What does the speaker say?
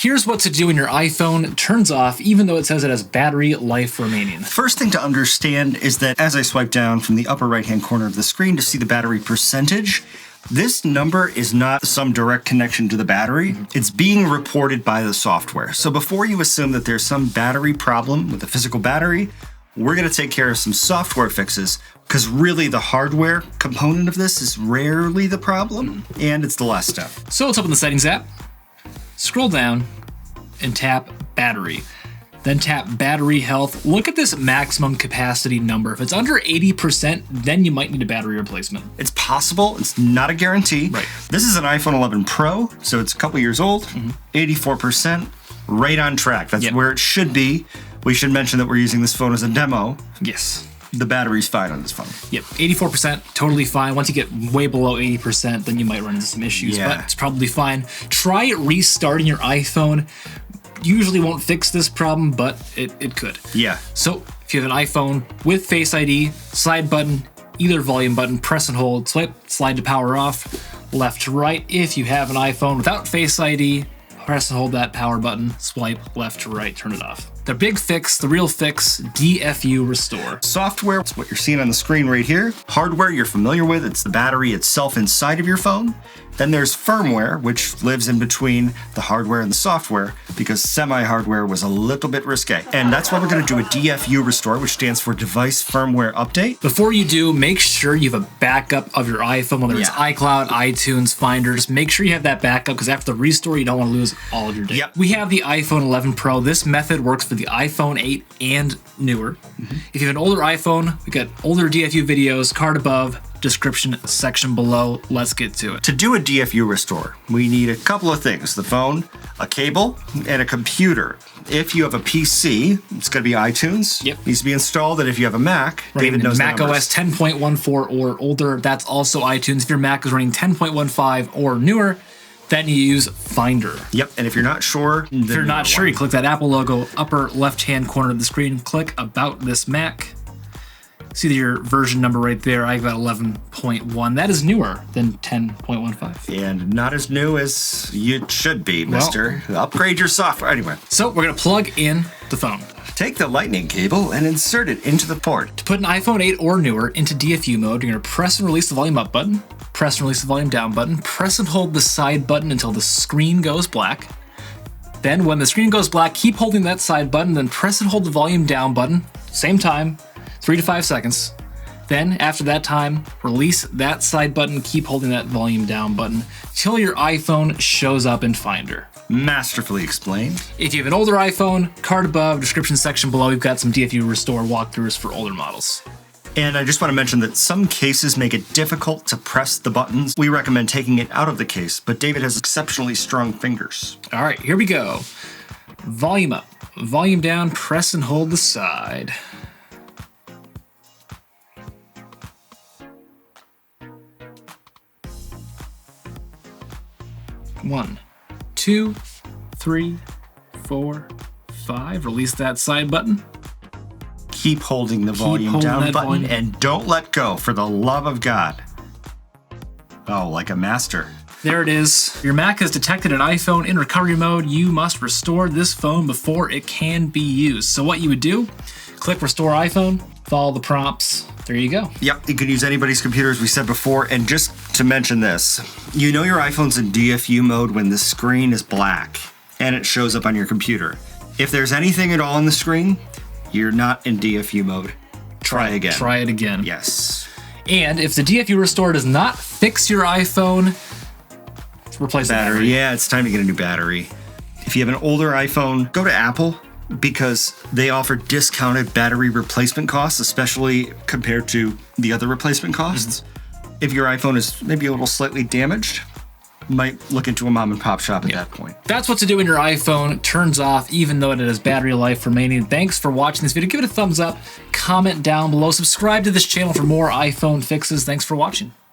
Here's what to do when your iPhone turns off, even though it says it has battery life remaining. First thing to understand is that as I swipe down from the upper right-hand corner of the screen to see the battery percentage, this number is not some direct connection to the battery. It's being reported by the software. So before you assume that there's some battery problem with the physical battery, we're going to take care of some software fixes, because really the hardware component of this is rarely the problem, and it's the last step. So let's open the Settings app, scroll down, and tap Battery. Then tap Battery Health. Look at this maximum capacity number. If it's under 80%, then you might need a battery replacement. It's possible. It's not a guarantee. Right. This is an iPhone 11 Pro, so it's a couple years old. 84%, right on track. That's where it should be. We should mention that we're using this phone as a demo. Yes. The battery's fine on this phone. Yep, 84%, totally fine. Once you get way below 80%, then you might run into some issues, but it's probably fine. Try restarting your iPhone. Usually won't fix this problem, but it could. Yeah. So if you have an iPhone with Face ID, side button, either volume button, press and hold, swipe, slide to power off, left to right. If you have an iPhone without Face ID, press and hold that power button, swipe left to right, turn it off. The big fix, the real fix, DFU Restore. Software, it's what you're seeing on the screen right here. Hardware you're familiar with, it's the battery itself inside of your phone. Then there's firmware, which lives in between the hardware and the software, because semi-hardware was a little bit risque. And that's why we're going to do a DFU Restore, which stands for Device Firmware Update. Before you do, make sure you have a backup of your iPhone, whether it's iCloud, iTunes, Finder. Just make sure you have that backup, because after the restore, you don't want to lose all of your data. We have the iPhone 11 Pro. This method works for the iPhone 8 and newer. If you have an older iPhone, we got older DFU videos, card above, description section below. Let's get to it. To do a DFU Restore, we need a couple of things: the phone, a cable, and a computer. If you have a PC, it's going to be iTunes. Needs to be installed. And if you have a Mac, David knows macOS 10.14 or older, that's also iTunes. If your Mac is running 10.15 or newer, then you use Finder. And if you're not sure, you click that Apple logo, upper left-hand corner of the screen, click About This Mac. See your version number right there. I got 11.1. That is newer than 10.15. And not as new as you should be, mister. Upgrade your software. Anyway. So we're going to plug in the phone. Take the lightning cable and insert it into the port. To put an iPhone 8 or newer into DFU mode, you're going to press and release the volume up button, press and release the volume down button, press and hold the side button until the screen goes black. Then when the screen goes black, keep holding that side button, then press and hold the volume down button, same time, 3 to 5 seconds. Then, after that time, release that side button, keep holding that volume down button till your iPhone shows up in Finder. Masterfully explained. If you have an older iPhone, card above, description section below, we've got some DFU Restore walkthroughs for older models. And I just want to mention that some cases make it difficult to press the buttons. We recommend taking it out of the case, but David has exceptionally strong fingers. All right, here we go. Volume up, volume down, press and hold the side. One, 2, 3, 4, 5. Release that side button. Keep holding the volume down button and don't let go, for the love of God. Oh, like a master. There it is. Your Mac has detected an iPhone in recovery mode. You must restore this phone before it can be used. So what you would do, click Restore iPhone, follow the prompts. There you go. You can use anybody's computer, as we said before. And just to mention this, you know your iPhone's in DFU mode when the screen is black and it shows up on your computer. If there's anything at all on the screen, you're not in DFU mode. Try again. Try it again. Yes. And if the DFU Restore does not fix your iPhone, replace the battery. Yeah, it's time to get a new battery. If you have an older iPhone, go to Apple, because they offer discounted battery replacement costs, especially compared to the other replacement costs. If your iPhone is maybe a little slightly damaged, might look into a mom and pop shop at that point. That's what to do when your iPhone turns off, even though it has battery life remaining. Thanks for watching this video. Give it a thumbs up, comment down below, subscribe to this channel for more iPhone fixes. Thanks for watching.